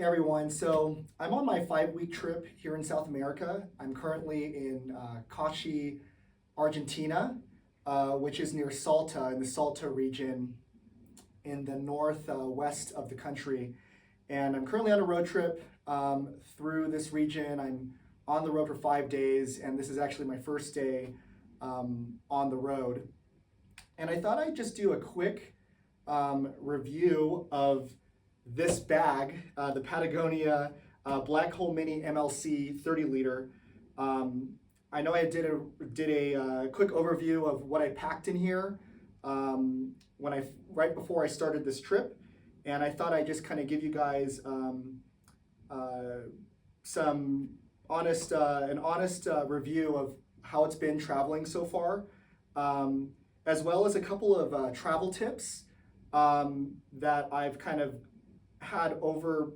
Hey everyone, so I'm on my 5-week trip here in South America. I'm currently in Cachi, Argentina, which is near Salta, in the Salta region in the northwest of the country. And I'm currently on a road trip through this region. I'm on the road for 5 days, and this is actually my first day on the road. And I thought I'd just do a quick review of this bag, the Patagonia Black Hole Mini MLC 30 liter. I know I did a quick overview of what I packed in here right before I started this trip, and I thought I'd just kind of give you guys some honest review of how it's been traveling so far, as well as a couple of travel tips that I've kind of had over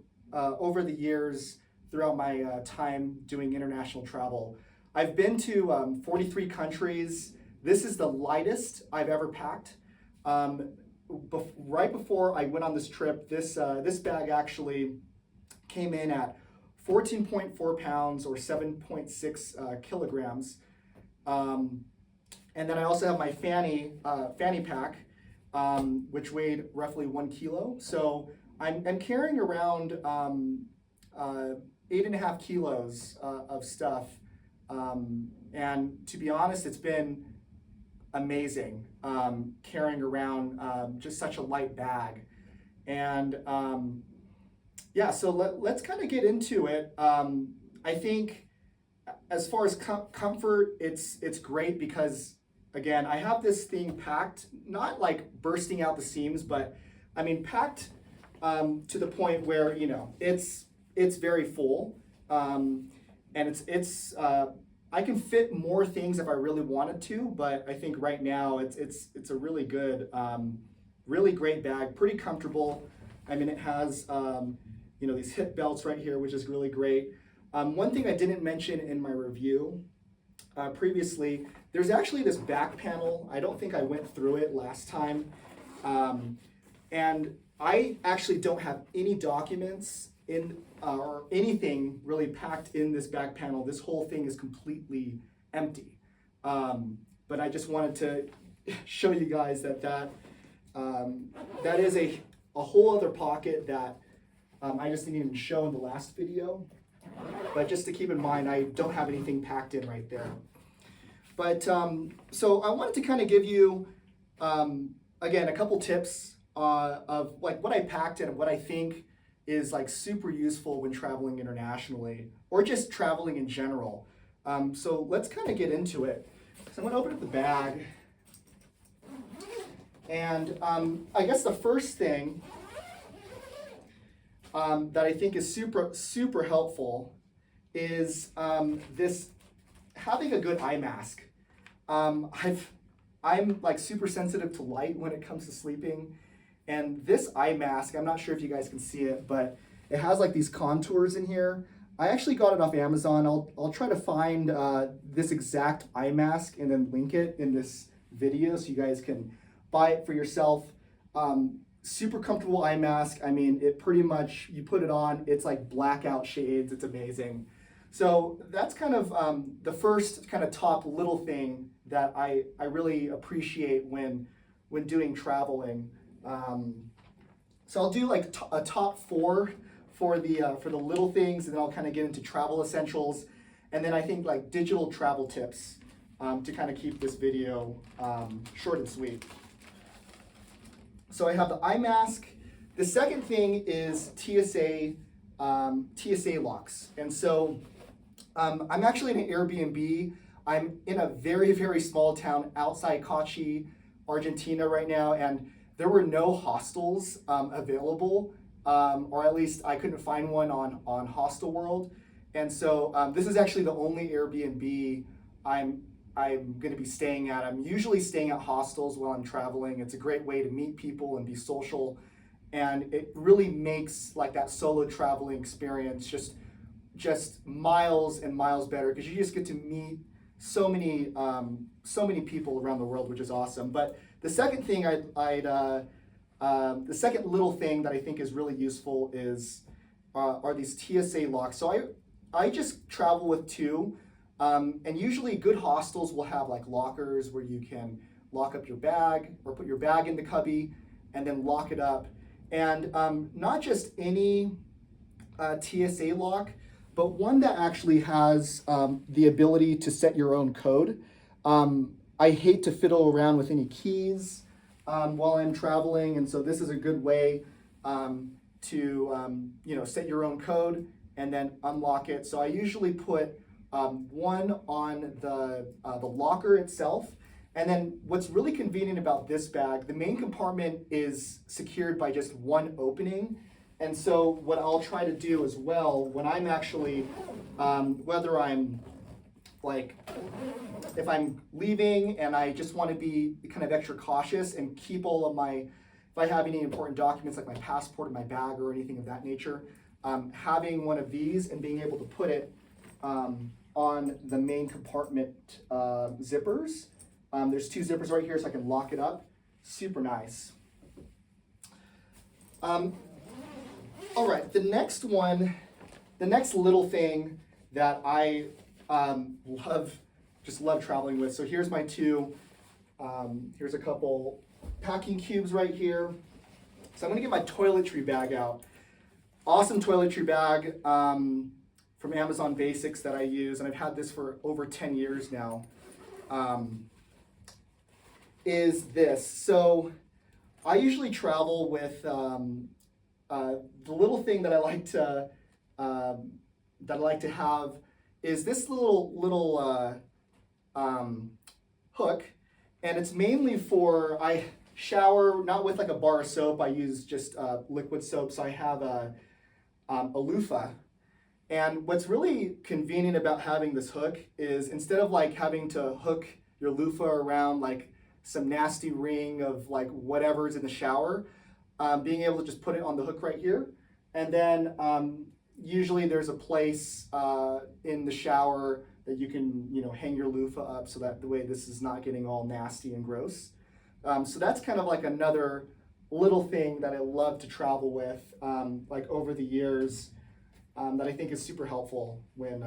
the years throughout my time doing international travel. I've been to 43 countries. This is the lightest I've ever packed. Right before I went on this trip, this bag actually came in at 14.4 pounds or 7.6 kilograms. And then I also have my fanny pack, which weighed roughly 1 kilo. So I'm carrying around 8.5 kilos of stuff, and to be honest, it's been amazing carrying around just such a light bag. And yeah, so let's kind of get into it. I think as far as comfort, it's great because, again, I have this thing packed, not like bursting out the seams, but I mean packed to the point where, you know, it's very full, and it's I can fit more things if I really wanted to, but I think right now it's a really good, really great bag, pretty comfortable. I mean, it has you know, these hip belts right here, which is really great. One thing I didn't mention in my review previously, there's actually this back panel. I don't think I went through it last time, and I actually don't have any documents in or anything really packed in this back panel. This whole thing is completely empty. But I just wanted to show you guys that is a whole other pocket that I just didn't even show in the last video. But just to keep in mind, I don't have anything packed in right there. But so I wanted to kind of give you, again, a couple tips of like what I packed and what I think is like super useful when traveling internationally or just traveling in general. So let's kind of get into it. So I'm going to open up the bag, and I guess the first thing that I think is super helpful is this having a good eye mask. I'm like super sensitive to light when it comes to sleeping. And this eye mask, I'm not sure if you guys can see it, but it has like these contours in here. I actually got it off Amazon. I'll try to find this exact eye mask and then link it in this video so you guys can buy it for yourself. Super comfortable eye mask. I mean, it pretty much, you put it on, it's like blackout shades. It's amazing. So that's kind of the first kind of top little thing that I really appreciate when doing traveling. So I'll do like a top 4 for the little things, and then I'll kind of get into travel essentials, and then I think like digital travel tips to kind of keep this video short and sweet. So I have the eye mask. The second thing is TSA locks, and so I'm actually in an Airbnb. I'm in a very small town outside Cachi, Argentina right now, and there were no hostels available, or at least I couldn't find one on Hostel World. And so this is actually the only Airbnb I'm going to be staying at. I'm usually staying at hostels while I'm traveling. It's a great way to meet people and be social, and it really makes like that solo traveling experience just miles and miles better, because you just get to meet so many people around the world, which is awesome. But the second thing the second little thing that I think is really useful is are these TSA locks. So I just travel with two, and usually good hostels will have like lockers where you can lock up your bag or put your bag in the cubby and then lock it up. And not just any TSA lock, but one that actually has the ability to set your own code. I hate to fiddle around with any keys while I'm traveling, and so this is a good way to set your own code and then unlock it. So I usually put one on the locker itself, and then what's really convenient about this bag, the main compartment is secured by just one opening. And so what I'll try to do as well, when I'm actually, whether I'm like, if I'm leaving and I just want to be kind of extra cautious and keep all of my, if I have any important documents like my passport in my bag or anything of that nature, having one of these and being able to put it on the main compartment zippers. There's two zippers right here so I can lock it up. Super nice. All right, the next one, the next little thing that I love traveling with. So here's my two. Here's a couple packing cubes right here. So I'm gonna get my toiletry bag out. Awesome toiletry bag from Amazon Basics that I use, and I've had this for over 10 years now. Is this. So I usually travel with the little thing that I like to have is this little hook, and it's mainly for, I shower not with like a bar of soap. I use just liquid soap. So I have a loofah, and what's really convenient about having this hook is instead of like having to hook your loofah around like some nasty ring of like whatever's in the shower, being able to just put it on the hook right here. And then usually there's a place in the shower that you can hang your loofah up so that the way this is not getting all nasty and gross. So that's kind of like another little thing that I love to travel with like over the years that I think is super helpful when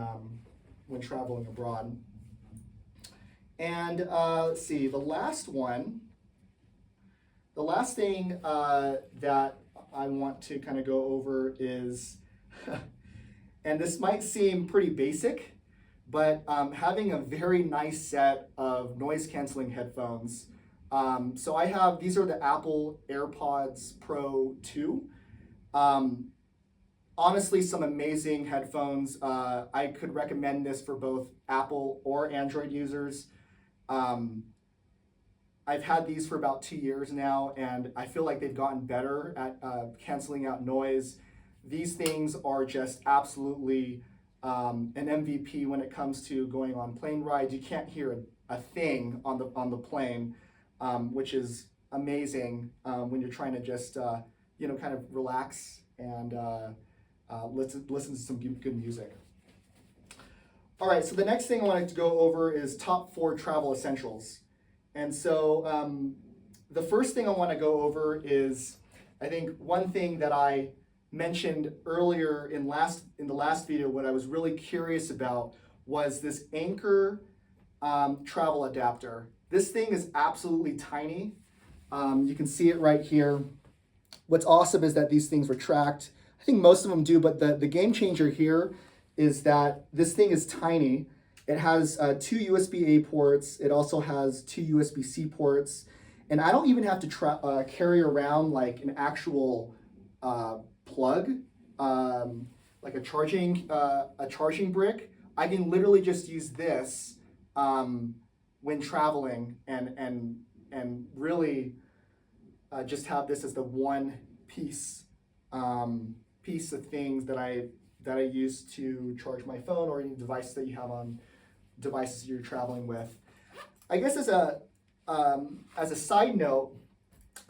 traveling abroad. And let's see, the last thing that I want to kind of go over is, and this might seem pretty basic, but having a very nice set of noise canceling headphones. So I have, these are the Apple AirPods Pro 2. Honestly, some amazing headphones. I could recommend this for both Apple or Android users. I've had these for about 2 years now, and I feel like they've gotten better at canceling out noise. These things are just absolutely an MVP when it comes to going on plane rides. You can't hear a thing on the plane, which is amazing when you're trying to just kind of relax and listen to some good music. All right, so the next thing I wanted to go over is top 4 travel essentials. And so the first thing I want to go over is, I think one thing that I mentioned earlier in the last video, what I was really curious about was this Anchor travel adapter. This thing is absolutely tiny. You can see it right here. What's awesome is that these things retract. I think most of them do, but the game changer here is that this thing is tiny. It has 2 USB-A ports. It also has 2 USB-C ports. And I don't even have to carry around like an actual plug, like a charging brick. I can literally just use this when traveling and really just have this as the one piece of things that I use to charge my phone or any device that you have on devices you're traveling with. I guess as a side note,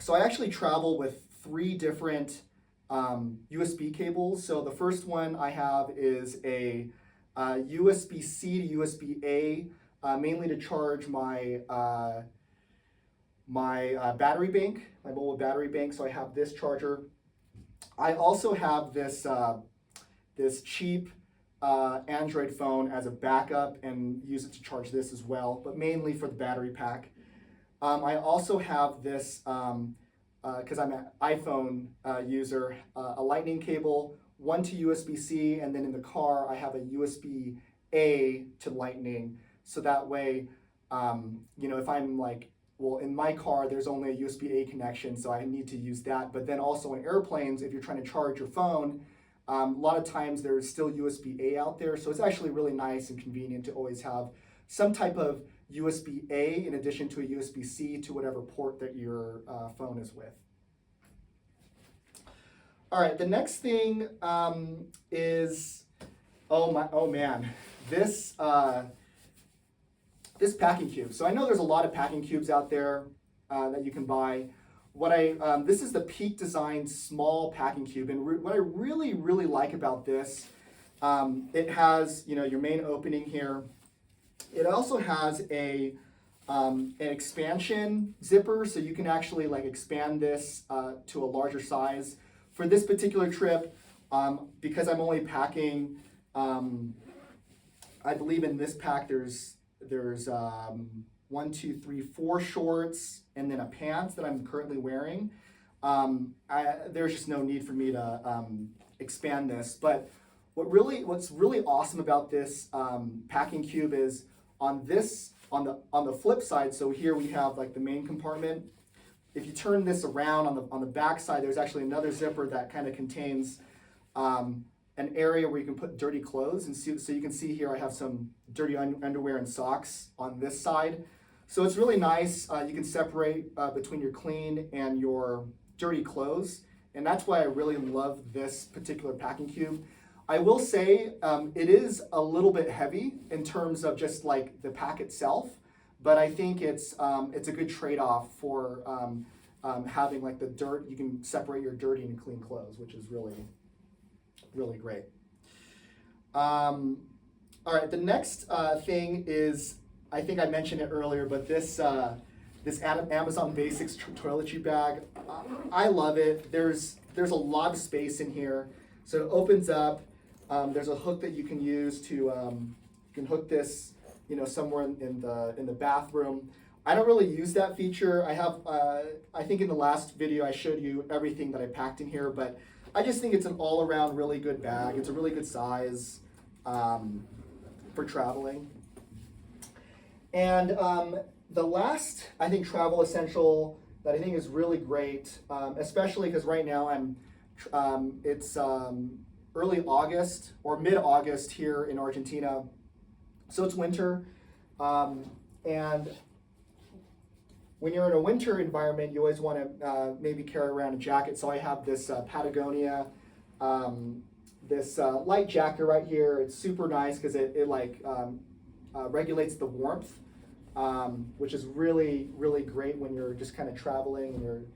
so I actually travel with 3 different USB cables. So the first one I have is a USB-C to USB-A, mainly to charge my battery bank, my mobile battery bank. So I have this charger. I also have this this cheap Android phone as a backup and use it to charge this as well, but mainly for the battery pack. I also have this, because I'm an iPhone user, a lightning cable, one to USB-C, and then in the car I have a USB-A to lightning, so that way, if I'm like, well, in my car there's only a USB-A connection, so I need to use that, but then also in airplanes, if you're trying to charge your phone, a lot of times there's still USB-A out there, so it's actually really nice and convenient to always have some type of USB-A in addition to a USB-C to whatever port that your phone is with. All right, the next thing is, oh man, this packing cube. So I know there's a lot of packing cubes out there that you can buy. This is the Peak Design small packing cube, and what I really like about this, it has your main opening here. It also has an expansion zipper, so you can actually like expand this to a larger size. For this particular trip, because I'm only packing, I believe in this pack there's 1, 2, 3, 4 shorts and then a pants that I'm currently wearing. There's just no need for me to expand this. But what's really awesome about this packing cube is on the flip side. So here we have like the main compartment. If you turn this around on the back side, there's actually another zipper that kind of contains an area where you can put dirty clothes. And so you can see here I have some dirty underwear and socks on this side. So it's really nice. You can separate between your clean and your dirty clothes. And that's why I really love this particular packing cube. I will say it is a little bit heavy in terms of just like the pack itself, but I think it's a good trade-off for having like the dirt. You can separate your dirty and clean clothes, which is really great. All right, the next thing is, I think I mentioned it earlier, but this Amazon Basics toiletry bag, I love it. There's a lot of space in here, so it opens up. There's a hook that you can use to you can hook this somewhere in the bathroom. I don't really use that feature. I have I think in the last video I showed you everything that I packed in here, but I just think it's an all-around really good bag. It's a really good size for traveling. And the last, I think, travel essential that I think is really great, especially because right now it's early August or mid-August here in Argentina, so it's winter, and when you're in a winter environment, you always want to maybe carry around a jacket. So I have this Patagonia, this light jacket right here. It's super nice because it regulates the warmth, which is really great when you're just kind of traveling and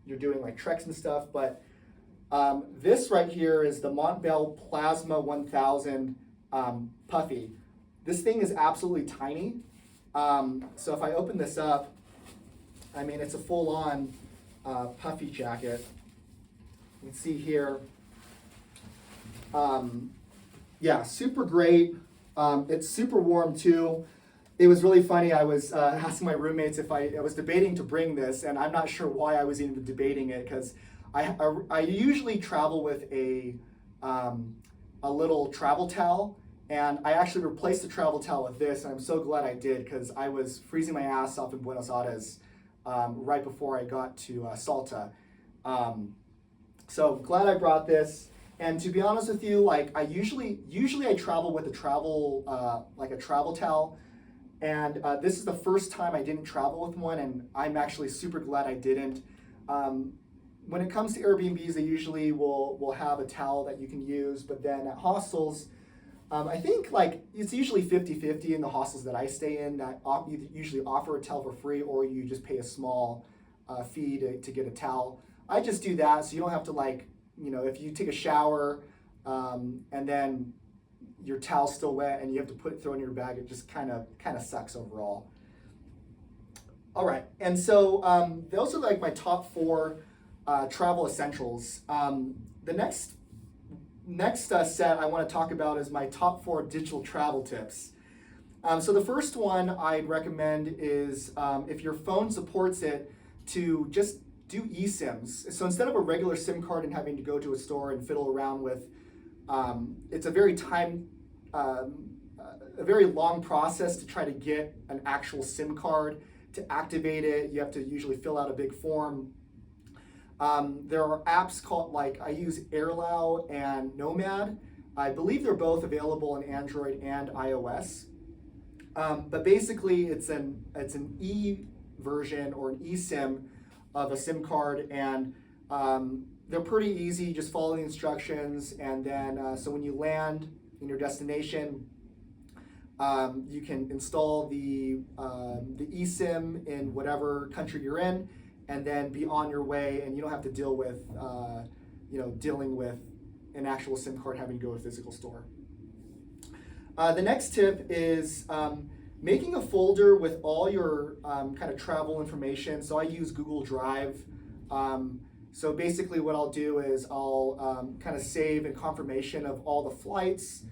you're doing like treks and stuff. But this right here is the Montbell Plasma 1000 Puffy. This thing is absolutely tiny. So if I open this up, I mean, it's a full-on puffy jacket. You can see here. Yeah, super great. It's super warm too. It was really funny. I was asking my roommates if I was debating to bring this, and I'm not sure why I was even debating it, because I usually travel with a little travel towel. And I actually replaced the travel towel with this, and I'm so glad I did, because I was freezing my ass off in Buenos Aires right before I got to Salta. So glad I brought this. And to be honest with you, like I usually I travel with a travel towel, and this is the first time I didn't travel with one, and I'm actually super glad I didn't. When it comes to Airbnbs, they usually will have a towel that you can use, but then at hostels, I think like it's usually 50-50 in the hostels that I stay in, that you usually offer a towel for free, or you just pay a small fee to get a towel. I just do that so you don't have to, like, if you take a shower and then your towel's still wet and you have to throw it in your bag, it just kind of sucks overall. All right, and so those are like my top 4 travel essentials. The next next set I want to talk about is my top 4 digital travel tips. So the first one I'd recommend is if your phone supports it, to just do eSIMs. So instead of a regular SIM card and having to go to a store and fiddle around with, it's a very a very long process to try to get an actual SIM card. To activate it, you have to usually fill out a big form. There are apps called, like I use Airalo and Nomad. I believe they're both available on Android and iOS. But basically it's an e-version or an eSIM of a SIM card, and they're pretty easy. Just follow the instructions, and then so when you land in your destination, you can install the eSIM in whatever country you're in, and then be on your way, and you don't have to deal with dealing with an actual SIM card having to go to a physical store. The next tip is making a folder with all your kind of travel information. So I use Google Drive. So basically what I'll do is I'll kind of save a confirmation of all the flights,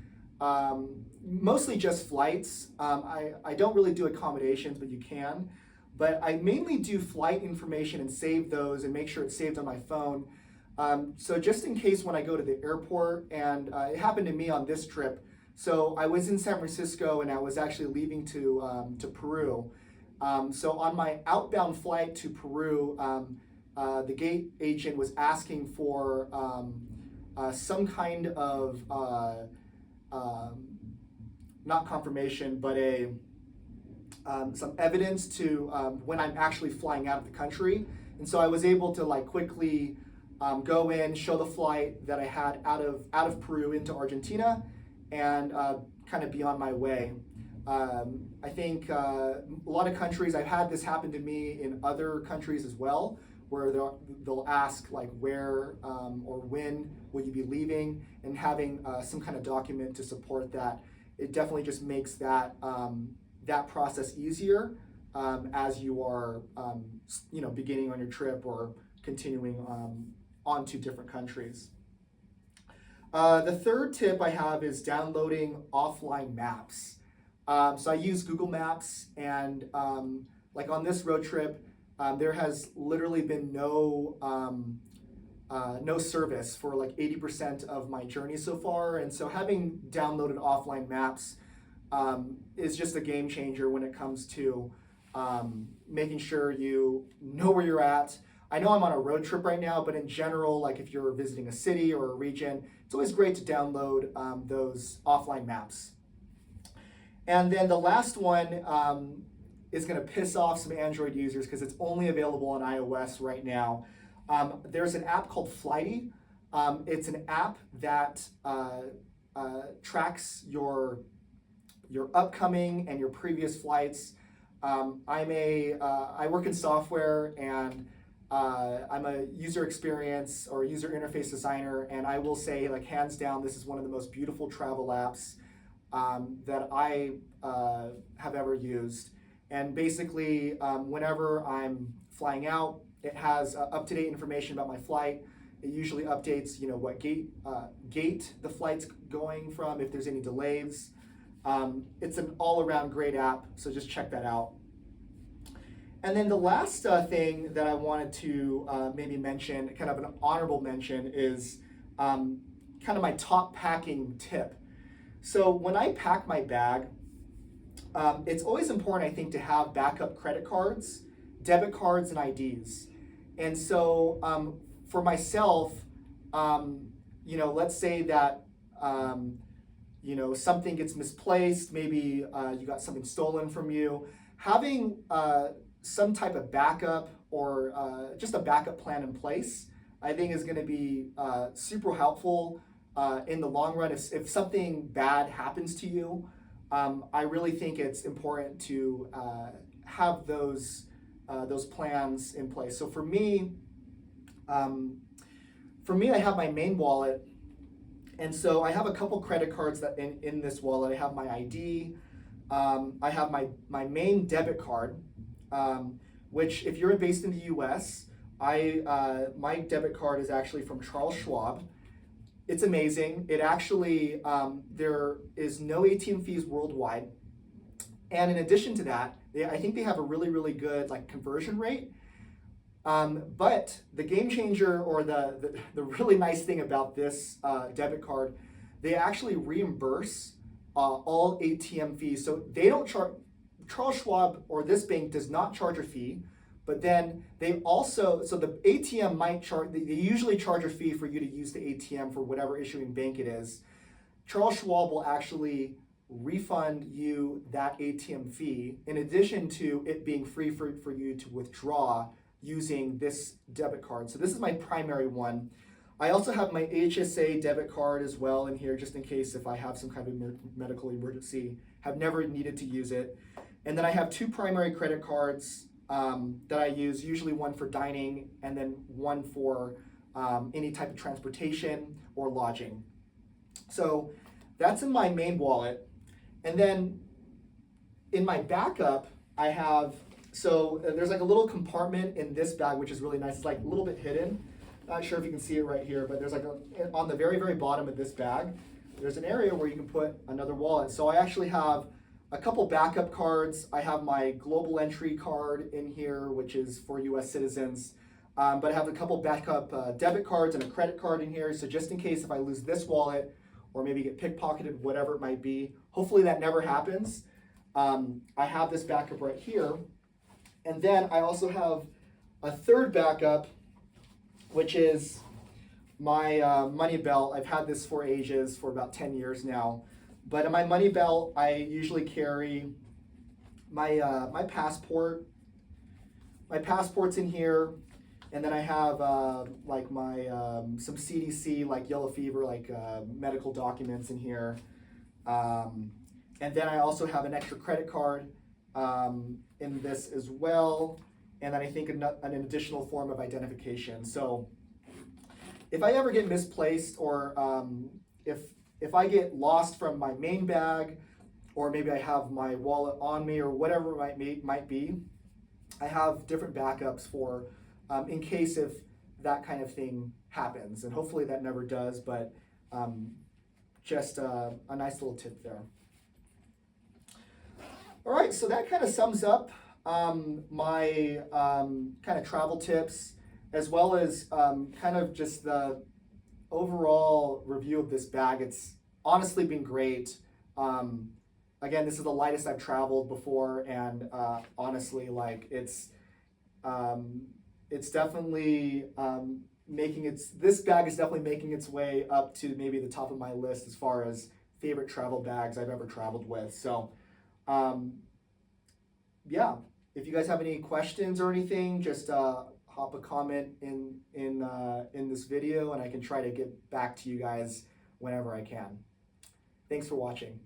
mostly just flights. I don't really do accommodations, but you can. But I mainly do flight information and save those and make sure it's saved on my phone. So just in case when I go to the airport, and it happened to me on this trip. So I was in San Francisco and I was actually leaving to Peru. So on my outbound flight to Peru, the gate agent was asking for some kind of, not confirmation, but some evidence to when I'm actually flying out of the country. And so I was able to quickly go in, show the flight that I had out of Peru into Argentina, and kind of be on my way. I think a lot of countries, I've had this happen to me in other countries as well, where they'll ask where or when will you be leaving, and having some kind of document to support that. It definitely just makes that that process easier as you are beginning on your trip or continuing on to different countries. The third tip I have is downloading offline maps. So I use Google Maps, and on this road trip, there has literally been no service for 80% of my journey so far. And so having downloaded offline maps is just a game changer when it comes to making sure you know where you're at. I know I'm on a road trip right now, but in general, if you're visiting a city or a region, it's always great to download those offline maps. And then the last one is going to piss off some Android users because it's only available on iOS right now. There's an app called Flighty. It's an app that tracks your upcoming and your previous flights. I work in software, and I'm a user experience or user interface designer, and I will say, hands down, this is one of the most beautiful travel apps that I have ever used. And basically, whenever I'm flying out, it has up-to-date information about my flight. It usually updates, what gate the flight's going from, if there's any delays. It's an all-around great app, so just check that out. And then the last thing that I wanted to maybe mention, kind of an honorable mention, is kind of my top packing tip. So when I pack my bag, it's always important, I think, to have backup credit cards, debit cards, and IDs. And so for myself, let's say that something gets misplaced, maybe you got something stolen from you, having some type of backup or just a backup plan in place, I think is going to be super helpful in the long run. If something bad happens to you, I really think it's important to have those plans in place. So for me, I have my main wallet, and so I have a couple credit cards that in this wallet. I have my ID, I have my main debit card, which if you're based in the US, my debit card is actually from Charles Schwab. It's amazing. It actually, there is no ATM fees worldwide. And in addition to that, I think they have a really, really good like conversion rate. But the game changer, or the really nice thing about this debit card, they actually reimburse all ATM fees. So they don't charge, Charles Schwab or this bank does not charge a fee, but then they also, so the ATM might charge, they usually charge a fee for you to use the ATM for whatever issuing bank it is. Charles Schwab will actually refund you that ATM fee in addition to it being free for you to withdraw using this debit card. So this is my primary one. I also have my HSA debit card as well in here, just in case if I have some kind of medical emergency. Have never needed to use it. And then I have two primary credit cards that I use, usually one for dining and then one for any type of transportation or lodging. So that's in my main wallet. And then in my backup, I have, so there's like a little compartment in this bag, which is really nice. It's like a little bit hidden. Not sure if you can see it right here, but there's like on the very, very bottom of this bag, there's an area where you can put another wallet. So I actually have a couple backup cards. I have my global entry card in here, which is for US citizens. But I have a couple backup debit cards and a credit card in here. So just in case if I lose this wallet or maybe get pickpocketed, whatever it might be, hopefully that never happens. I have this backup right here. And then I also have a third backup, which is my money belt. I've had this for ages, for about 10 years now. But in my money belt, I usually carry my my passport. My passport's in here, and then I have like my some CDC, like yellow fever, like medical documents in here. And then I also have an extra credit card in this as well. And then I think an additional form of identification. So if I ever get misplaced, or if I get lost from my main bag, or maybe I have my wallet on me, or whatever it might be, I have different backups for in case if that kind of thing happens. And hopefully that never does, but just a nice little tip there. All right, so that kind of sums up my kind of travel tips, as well as kind of just the overall review of this bag. It's honestly been great. Again, this is the lightest I've traveled before, and honestly, like it's definitely this bag is definitely making its way up to maybe the top of my list as far as favorite travel bags I've ever traveled with. So yeah, if you guys have any questions or anything, just hop a comment in this video, and I can try to get back to you guys whenever I can. Thanks for watching.